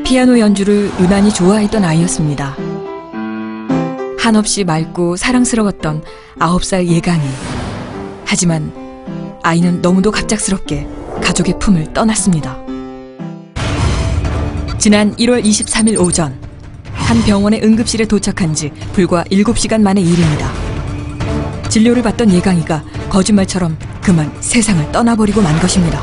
피아노 연주를 유난히 좋아했던 아이였습니다. 한없이 맑고 사랑스러웠던 9살 예강이. 하지만 아이는 너무도 갑작스럽게 가족의 품을 떠났습니다. 지난 1월 23일 오전, 한 병원의 응급실에 도착한 지 불과 7시간 만의 일입니다. 진료를 받던 예강이가 거짓말처럼 그만 세상을 떠나버리고 만 것입니다.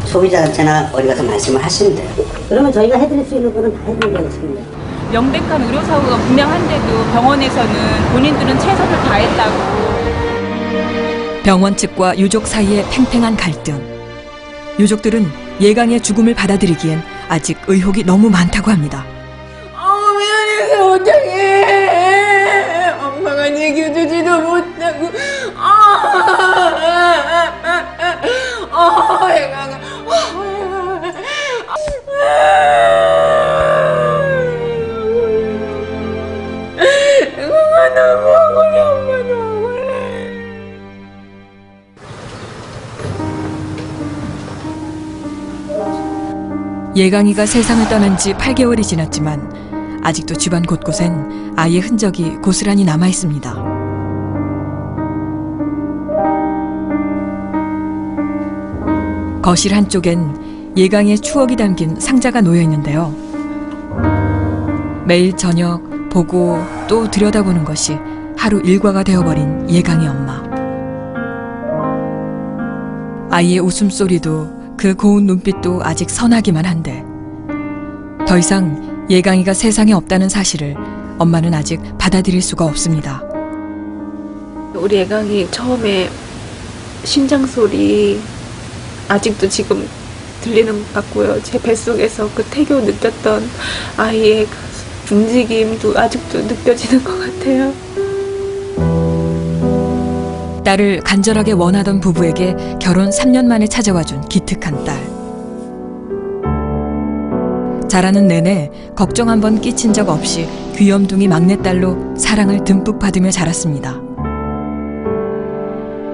소비자한테나 어디 가서 말씀을 하시면 돼요. 그러면 저희가 해드릴 수 있는 거는 다 해드리겠습니다. 명백한 의료사고가 분명한데도 병원에서는 본인들은 최선을 다했다고. 병원 측과 유족 사이의 팽팽한 갈등. 유족들은 예강의 죽음을 받아들이기엔 아직 의혹이 너무 많다고 합니다. 미안해서 어떡해. 엄마가 지켜주지도 못하고. 얘가. 엄마 너무 억울해. 엄마 너무 억울해. 예강이가 세상을 떠난 지 8개월이 지났지만 아직도 집안 곳곳엔 아이의 흔적이 고스란히 남아 있습니다. 거실 한쪽엔 예강이의 추억이 담긴 상자가 놓여 있는데요. 매일 저녁 보고 또 들여다보는 것이 하루 일과가 되어버린 예강이 엄마. 아이의 웃음소리도 그 고운 눈빛도 아직 선하기만 한데 더 이상 예강이가 세상에 없다는 사실을 엄마는 아직 받아들일 수가 없습니다. 우리 예강이 처음에 심장 소리 아직도 지금 들리는 것 같고요. 제 뱃속에서 그 태교 느꼈던 아이의 그 움직임도 아직도 느껴지는 것 같아요. 딸을 간절하게 원하던 부부에게 결혼 3년 만에 찾아와준 기특한 딸. 자라는 내내 걱정 한 번 끼친 적 없이 귀염둥이 막내딸로 사랑을 듬뿍 받으며 자랐습니다.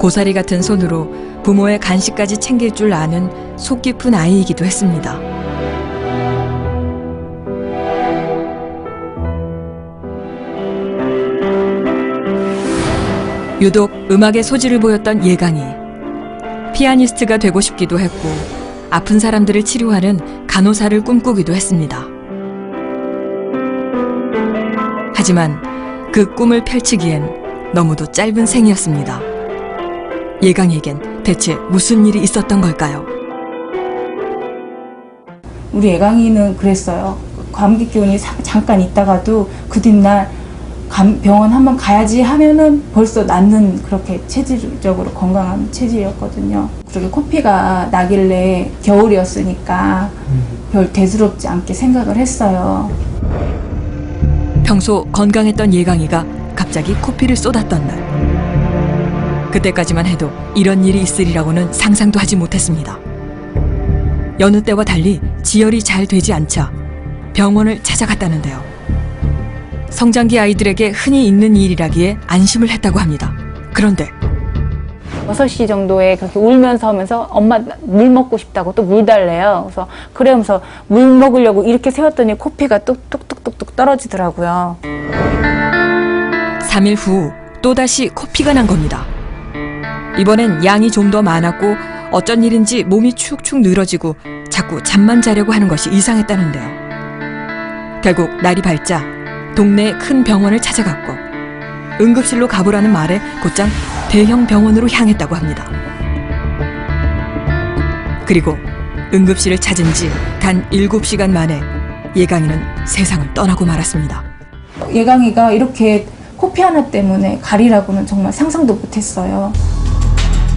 고사리 같은 손으로 부모의 간식까지 챙길 줄 아는 속 깊은 아이이기도 했습니다. 유독 음악에 소질을 보였던 예강이. 피아니스트가 되고 싶기도 했고 아픈 사람들을 치료하는 간호사를 꿈꾸기도 했습니다. 하지만 그 꿈을 펼치기엔 너무도 짧은 생이었습니다. 예강이에겐 대체 무슨 일이 있었던 걸까요? 우리 예강이는 그랬어요. 감기 기운이 잠깐 있다가도 그 뒷날 병원 한번 가야지 하면은 벌써 낫는 그렇게 체질적으로 건강한 체질이었거든요. 그렇게 코피가 나길래 겨울이었으니까 별 대수롭지 않게 생각을 했어요. 평소 건강했던 예강이가 갑자기 코피를 쏟았던 날. 그때까지만 해도 이런 일이 있으리라고는 상상도 하지 못했습니다. 여느 때와 달리 지혈이 잘 되지 않자 병원을 찾아갔다는데요. 성장기 아이들에게 흔히 있는 일이라기에 안심을 했다고 합니다. 그런데 6시 정도에 그렇게 울면서 하면서 엄마 물 먹고 싶다고 또 물 달래요. 그래서 그러면서 물 먹으려고 이렇게 세웠더니 코피가 뚝뚝뚝뚝 떨어지더라고요. 3일 후 또다시 코피가 난 겁니다. 이번엔 양이 좀 더 많았고 어쩐 일인지 몸이 축축 늘어지고 자꾸 잠만 자려고 하는 것이 이상했다는데요. 결국 날이 밝자 동네 큰 병원을 찾아갔고 응급실로 가보라는 말에 곧장 대형 병원으로 향했다고 합니다. 그리고 응급실을 찾은 지 단 7시간 만에 예강이는 세상을 떠나고 말았습니다. 예강이가 이렇게 코피 하나 때문에 가리라고는 정말 상상도 못했어요.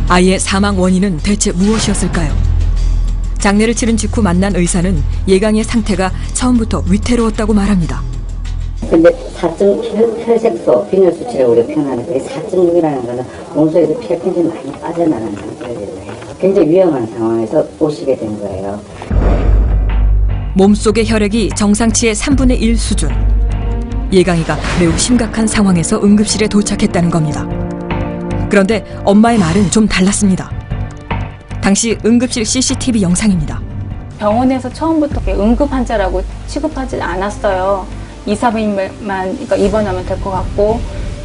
아이의 사망 원인은 대체 무엇이었을까요? 장례를 치른 직후 만난 의사는 예강이의 상태가 처음부터 위태로웠다고 말합니다. 근데 4중 혈색소, 빈혈 수치를 우리가 표현하는데 4.6이라는 거는 몸속에서 피가 굉장히 많이 빠져나가는 상태예요. 굉장히 위험한 상황에서 오시게 된 거예요. 몸속의 혈액이 정상치의 3분의 1 수준. 예강이가 매우 심각한 상황에서 응급실에 도착했다는 겁니다. 그런데 엄마의 말은 좀 달랐습니다. 당시 응급실 CCTV 영상입니다. 병원에서 처음부터 응급 환자라고 취급하지 않았어요. 2, 3일만 그러니까 입원하면 될 것 같고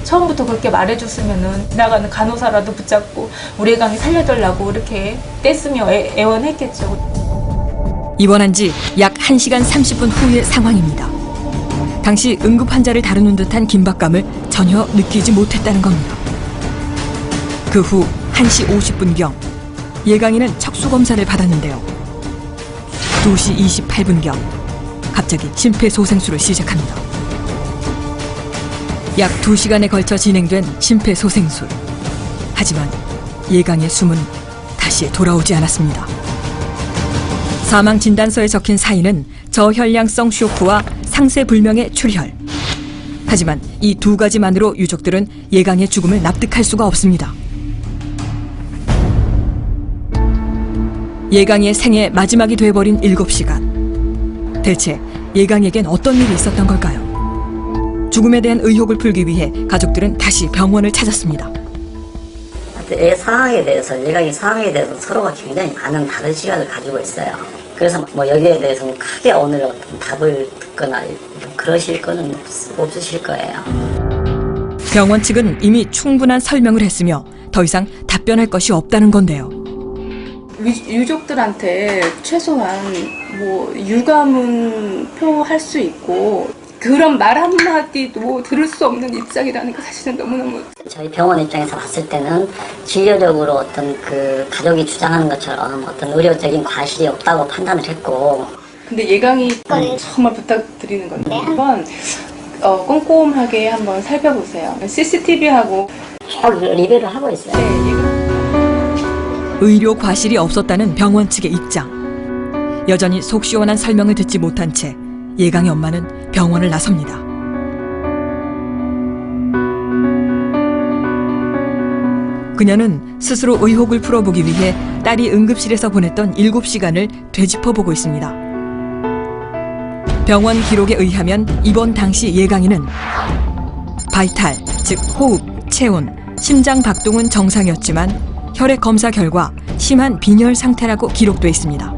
처음부터 그렇게 말해줬으면은 지나가는 간호사라도 붙잡고 우리 애강이 살려달라고 이렇게 떼쓰며 애원했겠죠. 입원한 지 약 1시간 30분 후의 상황입니다. 당시 응급 환자를 다루는 듯한 긴박감을 전혀 느끼지 못했다는 겁니다. 그 후 1시 50분경 예강이는 척수검사를 받았는데요. 2시 28분경 갑자기 심폐소생술을 시작합니다. 약 2시간에 걸쳐 진행된 심폐소생술. 하지만 예강의 숨은 다시 돌아오지 않았습니다. 사망 진단서에 적힌 사인은 저혈량성 쇼크와 상세불명의 출혈. 하지만 이 두 가지만으로 유족들은 예강의 죽음을 납득할 수가 없습니다. 예강의 생애 마지막이 돼버린 7시간. 대체 예강에겐 어떤 일이 있었던 걸까요? 죽음에 대한 의혹을 풀기 위해 가족들은 다시 병원을 찾았습니다. 애 상황에 대해서, 예강이 상황에 대해서 서로가 굉장히 많은 다른 시각을 가지고 있어요. 그래서 뭐 여기에 대해서는 크게 오늘 어떤 답을 듣거나 그러실 거는 없으실 거예요. 병원 측은 이미 충분한 설명을 했으며 더 이상 답변할 것이 없다는 건데요. 유족들한테 최소한 뭐 유감은 표할 수 있고 그런 말 한마디도 들을 수 없는 입장이라는 게 사실은 너무너무 저희 병원 입장에서 봤을 때는 진료적으로 어떤 그 가족이 주장하는 것처럼 어떤 의료적인 과실이 없다고 판단을 했고. 근데 예강이 정말 부탁드리는 건데 한번 꼼꼼하게 한번 살펴보세요. CCTV하고 쭉 리뷰를 하고 있어요. 의료 과실이 없었다는 병원 측의 입장. 여전히 속 시원한 설명을 듣지 못한 채 예강의 엄마는 병원을 나섭니다. 그녀는 스스로 의혹을 풀어보기 위해 딸이 응급실에서 보냈던 7시간을 되짚어보고 있습니다. 병원 기록에 의하면 입원 당시 예강이는 바이탈, 즉 호흡, 체온, 심장 박동은 정상이었지만 혈액 검사 결과 심한 빈혈 상태라고 기록돼 있습니다.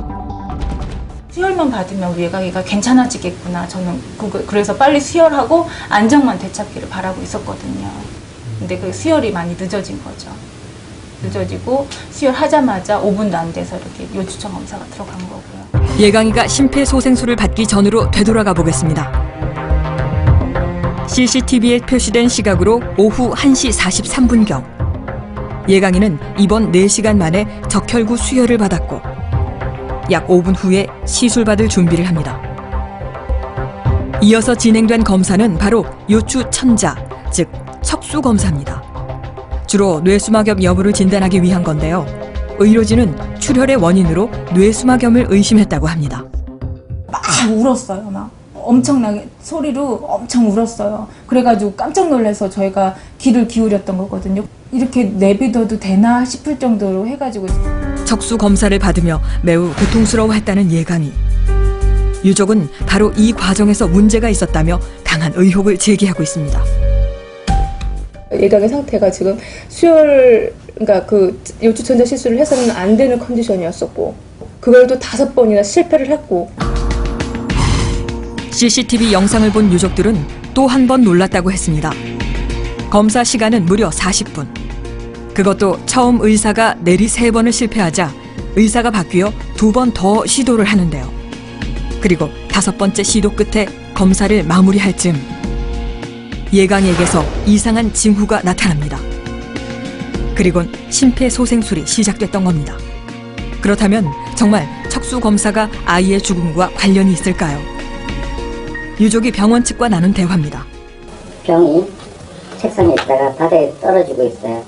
수혈만 받으면 우리 예강이가 괜찮아지겠구나. 저는 그래서 빨리 수혈하고 안정만 되찾기를 바라고 있었거든요. 근데 그 수혈이 많이 늦어진 거죠. 늦어지고 수혈하자마자 5분도 안 돼서 이렇게 요추청 검사가 들어간 거고요. 예강이가 심폐소생술을 받기 전으로 되돌아가 보겠습니다. CCTV에 표시된 시각으로 오후 1시 43분경 예강이는 입원 4시간 만에 적혈구 수혈을 받았고 약 5분 후에 시술받을 준비를 합니다. 이어서 진행된 검사는 바로 요추천자, 즉 척수검사입니다. 주로 뇌수막염 여부를 진단하기 위한 건데요. 의료진은 출혈의 원인으로 뇌수막염을 의심했다고 합니다. 막 울었어요. 막 엄청나게 소리로 엄청 울었어요. 그래가지고 깜짝 놀라서 저희가 귀를 기울였던 거거든요. 이렇게 내비둬도 되나 싶을 정도로 해가지고 척수 검사를 받으며 매우 고통스러워했다는 예강이. 유족은 바로 이 과정에서 문제가 있었다며 강한 의혹을 제기하고 있습니다. 예강의 상태가 지금 수혈, 그러니까 그 요추천자 시술을 해서는 안 되는 컨디션이었었고 그걸 또 5번이나 실패를 했고. CCTV 영상을 본 유족들은 또 한 번 놀랐다고 했습니다. 검사 시간은 무려 40분. 그것도 처음 의사가 내리 3번을 실패하자 의사가 바뀌어 2번 더 시도를 하는데요. 그리고 5번째 시도 끝에 검사를 마무리할 즈음 예강에게서 이상한 징후가 나타납니다. 그리곤 심폐소생술이 시작됐던 겁니다. 그렇다면 정말 척수검사가 아이의 죽음과 관련이 있을까요? 유족이 병원 측과 나눈 대화입니다. 병이 책상에 있다가 바다에 떨어지고 있어요.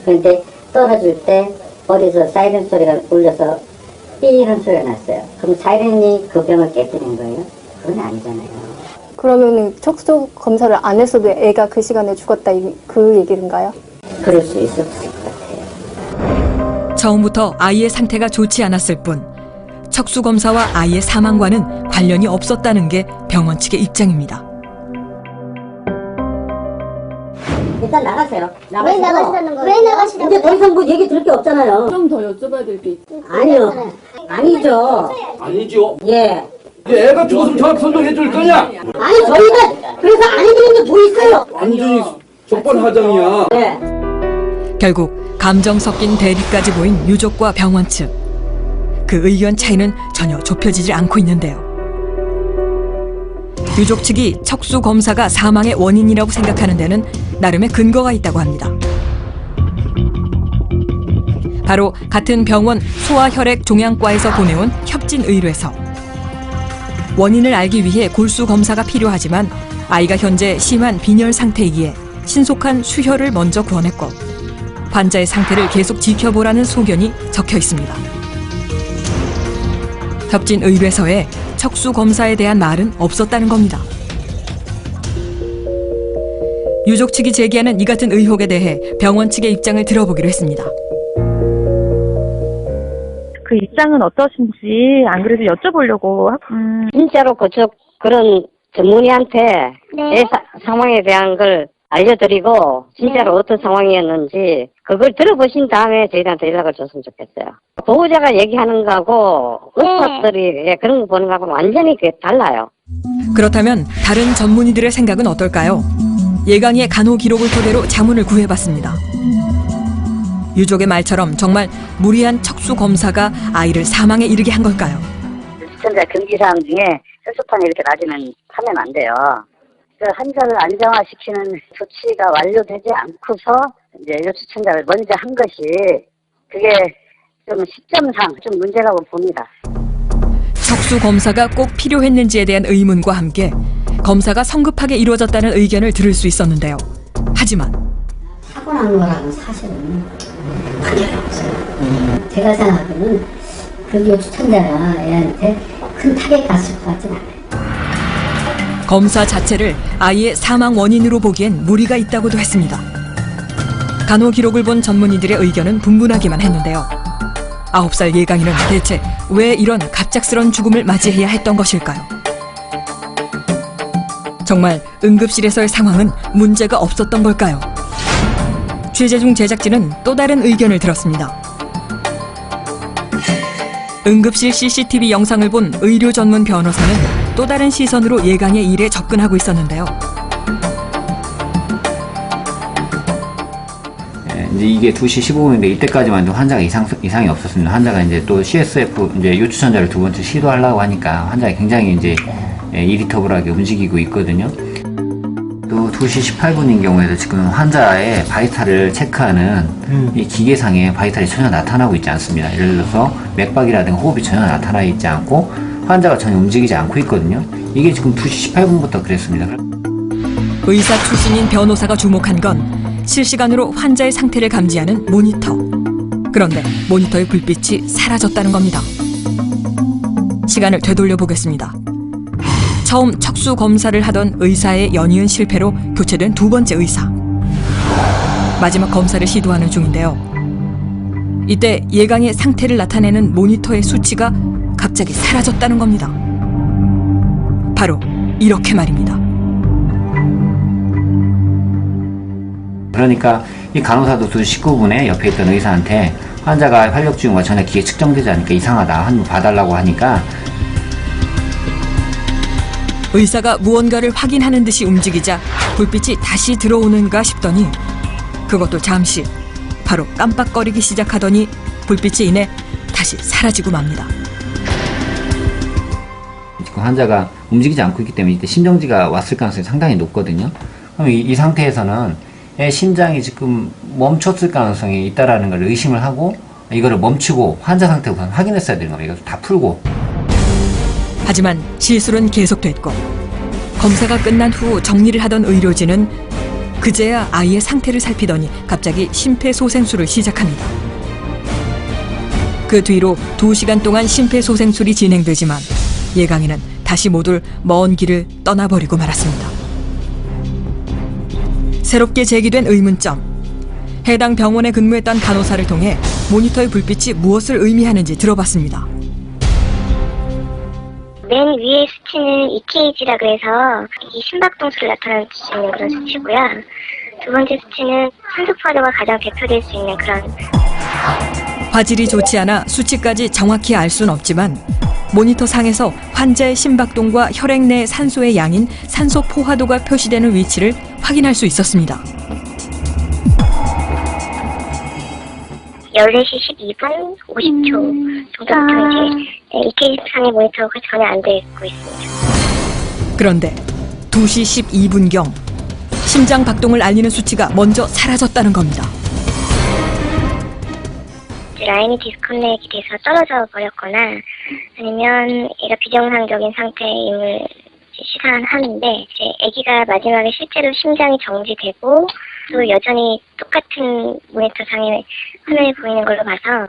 그런데 떨어질 때 어디서 사이렌 소리가 울려서 삐리는 소리가 났어요. 그럼 사이렌이 그 병을 깨뜨린 거예요? 그건 아니잖아요. 그러면 척수 검사를 안 했어도 애가 그 시간에 죽었다 그 얘기인가요? 그럴 수 있었을 것 같아요. 처음부터 아이의 상태가 좋지 않았을 뿐 척수검사와 아이의 사망과는 관련이 없었다는 게 병원 측의 입장입니다. 일단 나가세요. 왜 나가시라는 거예요? 왜 나가시라는 이제 더 이상 뭐 얘기 들을 게 없잖아요. 좀 더 여쭤봐야 될 게 있어요. 아니요. 아니죠. 아니죠. 예. 애가 죽었으면 저한테 설명해 줄 거냐? 아니, 저희가 그래서 안 해드리는 게 뭐 있어요? 완전히 족발하장이야. 예. 결국 감정 섞인 대립까지 보인 유족과 병원 측. 그 의견 차이는 전혀 좁혀지지 않고 있는데요. 유족 측이 척수 검사가 사망의 원인이라고 생각하는 데는 나름의 근거가 있다고 합니다. 바로 같은 병원 소아혈액종양과에서 보내온 협진 의뢰서. 원인을 알기 위해 골수 검사가 필요하지만 아이가 현재 심한 빈혈 상태이기에 신속한 수혈을 먼저 권했고 환자의 상태를 계속 지켜보라는 소견이 적혀 있습니다. 협진 의뢰서에 척수 검사에 대한 말은 없었다는 겁니다. 유족 측이 제기하는 이 같은 의혹에 대해 병원 측의 입장을 들어보기로 했습니다. 그 입장은 어떠신지 안 그래도 여쭤보려고. 진짜로 그런 전문의한테 네. 내 상황에 대한 걸 알려드리고 진짜로 어떤 상황이었는지 그걸 들어보신 다음에 저희한테 연락을 줬으면 좋겠어요. 보호자가 얘기하는 거하고 의사들이 그런 거 보는 거하고 완전히 그게 달라요. 그렇다면 다른 전문의들의 생각은 어떨까요? 예강이의 간호 기록을 토대로 자문을 구해봤습니다. 유족의 말처럼 정말 무리한 척수 검사가 아이를 사망에 이르게 한 걸까요? 시청자 금기사항 중에 혈소판이 이렇게 낮으면 하면 안 돼요. 그 환자를 안정화시키는 조치가 완료되지 않고서 이제 요추천자를 먼저 한 것이 그게 좀 시점상 좀 문제라고 봅니다. 척수 검사가 꼭 필요했는지에 대한 의문과 함께 검사가 성급하게 이루어졌다는 의견을 들을 수 있었는데요. 하지만 사고 난 거라는 사실은 관계가 없어요. 제가 생각하기는 그 추천자가 애한테 큰 타격이 갔을 것 같진 않아요. 검사 자체를 아이의 사망 원인으로 보기엔 무리가 있다고도 했습니다. 간호 기록을 본 전문의들의 의견은 분분하기만 했는데요. 9살 예강이는 대체 왜 이런 갑작스런 죽음을 맞이해야 했던 것일까요? 정말 응급실에서의 상황은 문제가 없었던 걸까요? 취재 중 제작진은 또 다른 의견을 들었습니다. 응급실 CCTV 영상을 본 의료 전문 변호사는 또 다른 시선으로 예강의 일에 접근하고 있었는데요. 이제 이게 2시 15분인데 이때까지만 해도 환자가 이상이 없었습니다. 환자가 이제 또 CSF 이제 요추천자를 두 번째 시도하려고 하니까 환자가 굉장히 이제 이리터블하게 움직이고 있거든요. 또 2시 18분인 경우에도 지금 환자의 바이탈을 체크하는 이 기계상에 바이탈이 전혀 나타나고 있지 않습니다. 예를 들어서 맥박이라든가 호흡이 전혀 나타나 있지 않고 환자가 전혀 움직이지 않고 있거든요. 이게 지금 2시 18분부터 그랬습니다. 의사 출신인 변호사가 주목한 건 실시간으로 환자의 상태를 감지하는 모니터. 그런데 모니터의 불빛이 사라졌다는 겁니다. 시간을 되돌려 보겠습니다. 처음 척수 검사를 하던 의사의 연이은 실패로 교체된 두 번째 의사. 마지막 검사를 시도하는 중인데요. 이때 예강의 상태를 나타내는 모니터의 수치가 갑자기 사라졌다는 겁니다. 바로 이렇게 말입니다. 그러니까 이 간호사도 2시 19분에 옆에 있던 의사한테 환자가 활력증과 전혀 기계 측정되지 않으니까 이상하다. 한번 봐달라고 하니까 의사가 무언가를 확인하는 듯이 움직이자 불빛이 다시 들어오는가 싶더니 그것도 잠시 바로 깜빡거리기 시작하더니 불빛이 이내 다시 사라지고 맙니다. 지금 환자가 움직이지 않고 있기 때문에 이때 심정지가 왔을 가능성이 상당히 높거든요. 그럼 이 상태에서는 심장이 지금 멈췄을 가능성이 있다라는 걸 의심을 하고 이거를 멈추고 환자 상태 우선 확인했어야 되는 겁니다. 이거 다 풀고. 하지만 시술은 계속됐고 검사가 끝난 후 정리를 하던 의료진은 그제야 아이의 상태를 살피더니 갑자기 심폐소생술을 시작합니다. 그 뒤로 2시간 동안 심폐소생술이 진행되지만 예강이는 다시 모두 먼 길을 떠나버리고 말았습니다. 새롭게 제기된 의문점. 해당 병원에 근무했던 간호사를 통해 모니터의 불빛이 무엇을 의미하는지 들어봤습니다. 맨 위에 수치는 EKG라고 해서 이 심박동수를 나타내는 그런 수치고요. 두 번째 수치는 산소 포화도가 가장 대표될 수 있는 그런 화질이 좋지 않아 수치까지 정확히 알 수는 없지만 모니터 상에서 환자의 심박동과 혈액 내 산소의 양인 산소 포화도가 표시되는 위치를 확인할 수 있었습니다. 14시 12분 50초 정도부터 이제 EKG 상의 모니터가 전혀 안 되고 있습니다. 그런데 2시 12분경 심장 박동을 알리는 수치가 먼저 사라졌다는 겁니다. 라인이 디스커넥이 돼서 떨어져 버렸거나 아니면 얘가 비정상적인 상태임을 시사하는데 이제 아기가 마지막에 실제로 심장이 정지되고 또 여전히 똑같은 모니터상에 화면에 보이는 걸로 봐서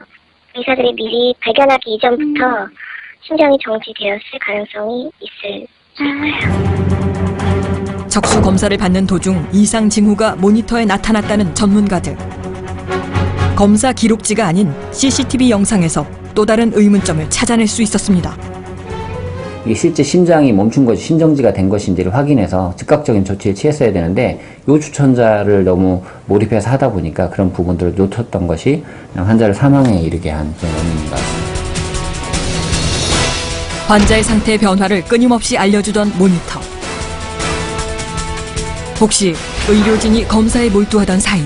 의사들이 미리 발견하기 이전부터 심장이 정지되었을 가능성이 있을 거예요. 적수 검사를 받는 도중 이상 징후가 모니터에 나타났다는 전문가들. 검사 기록지가 아닌 CCTV 영상에서 또 다른 의문점을 찾아낼 수 있었습니다. 이게 실제 심장이 멈춘 것이 신정지가 된 것인지를 확인해서 즉각적인 조치를 취했어야 되는데 요추천자를 너무 몰입해서 하다 보니까 그런 부분들을 놓쳤던 것이 환자를 사망에 이르게 한 그런 원인인 것 같습니다. 환자의 상태 변화를 끊임없이 알려주던 모니터. 혹시 의료진이 검사에 몰두하던 사이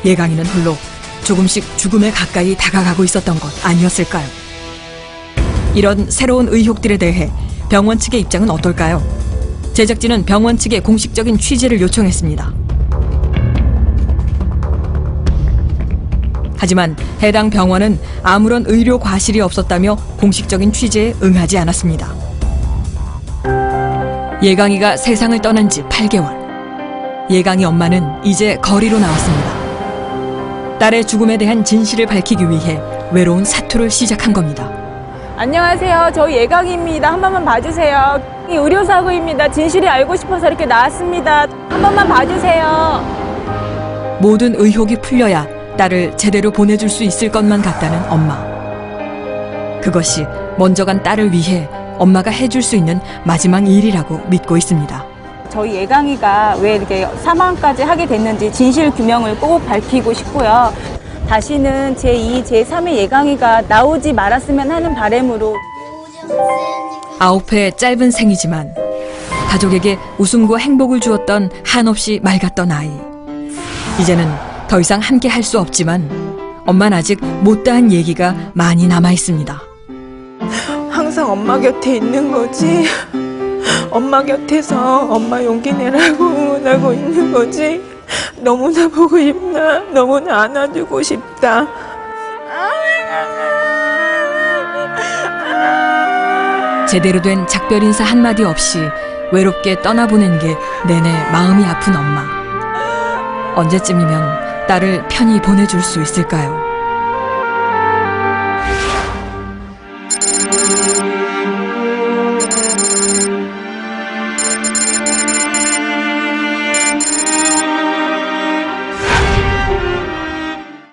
예강이는 홀로 조금씩 죽음에 가까이 다가가고 있었던 것 아니었을까요? 이런 새로운 의혹들에 대해 병원 측의 입장은 어떨까요? 제작진은 병원 측의 공식적인 취재를 요청했습니다. 하지만 해당 병원은 아무런 의료 과실이 없었다며 공식적인 취재에 응하지 않았습니다. 예강이가 세상을 떠난 지 8개월. 예강이 엄마는 이제 거리로 나왔습니다. 딸의 죽음에 대한 진실을 밝히기 위해 외로운 사투를 시작한 겁니다. 안녕하세요. 저 예강입니다. 한 번만 봐주세요. 의료사고입니다. 진실이 알고 싶어서 이렇게 나왔습니다. 한 번만 봐주세요. 모든 의혹이 풀려야 딸을 제대로 보내줄 수 있을 것만 같다는 엄마. 그것이 먼저 간 딸을 위해 엄마가 해줄 수 있는 마지막 일이라고 믿고 있습니다. 저희 예강이가 왜 이렇게 사망까지 하게 됐는지 진실 규명을 꼭 밝히고 싶고요. 다시는 제2, 제3의 예강이가 나오지 말았으면 하는 바람으로 9회의 짧은 생이지만 가족에게 웃음과 행복을 주었던 한없이 맑았던 아이. 이제는 더 이상 함께 할 수 없지만 엄마는 아직 못다한 얘기가 많이 남아 있습니다. 항상 엄마 곁에 있는 거지. 엄마 곁에서 엄마 용기 내라고 응원하고 있는 거지. 너무나 보고 싶다. 너무나 안아주고 싶다. 제대로 된 작별 인사 한마디 없이 외롭게 떠나보낸 게 내내 마음이 아픈 엄마. 언제쯤이면 딸을 편히 보내줄 수 있을까요?